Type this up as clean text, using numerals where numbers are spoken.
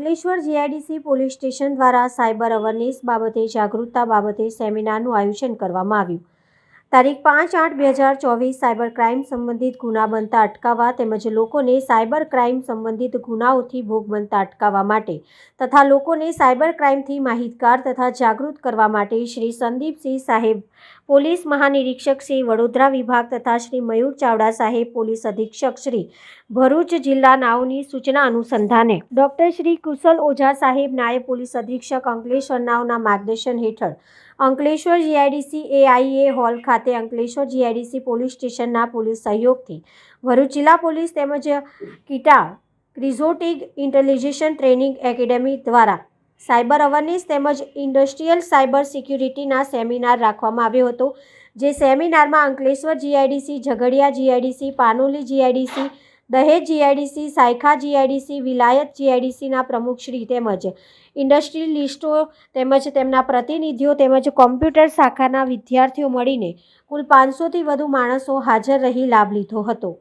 Ankleshwar GIDC police station દ્વારા cyber awareness બાબતે જાગૃતતા બાબતે સેમિનારનું આયોજન કરવામાં આવ્યું। તારીખ 5/8/2024 સાયબર ક્રાઇમ સંબંધિત ગુના બનતા અટકાવવા તેમજ લોકોને સાયબર ક્રાઇમ સંબંધિત ગુનાઓથી ભોગ બનતા અટકાવવા માટે તથા લોકોને સાયબર ક્રાઇમથી માહિતગાર તથા જાગૃત કરવા માટે શ્રી સંદીપસિંહ સાહેબ પોલીસ મહાનિરીક્ષક શ્રી વડોદરા વિભાગ તથા શ્રી મયુર ચાવડા સાહેબ પોલીસ અધિક્ષક શ્રી ભરૂચ જિલ્લા નાઓની સૂચના અનુસંધાને ડૉક્ટર શ્રી કુશલ ઓઝા સાહેબ નાયબ પોલીસ અધિક્ષક અંકલેશ્વર નાઓના માર્ગદર્શન હેઠળ અંકલેશ્વર જીઆઈડીસી એઆઈએ હોલ ખાતે અંકલેશ્વર જીઆઈડીસી પોલીસ સ્ટેશનના પોલીસ સહયોગથી ભરૂચ જિલ્લા પોલીસ તેમજ કીટા ક્રિઝોટિક ઇન્ટેલિજન્સ ટ્રેનિંગ એકેડેમી દ્વારા સાયબર અવેરનેસ તેમજ ઇન્ડસ્ટ્રીયલ સાયબર સિક્યુરિટીના સેમિનાર રાખવામાં આવ્યો હતો। જે સેમિનારમાં Ankleshwar GIDC, Jhagadia GIDC, Panoli GIDC, દહેજ જીઆઈડીસી, સાયખા જીઆઈડીસી, વિલાયત જીઆઈડીસીના પ્રમુખશ્રી તેમજ ઇન્ડસ્ટ્રીયલિસ્ટો તેમજ તેમના પ્રતિનિધિઓ તેમજ કોમ્પ્યુટર શાખાના વિદ્યાર્થીઓ મળીને કુલ 500થી વધુ માણસો હાજર રહી લાભ લીધો હતો।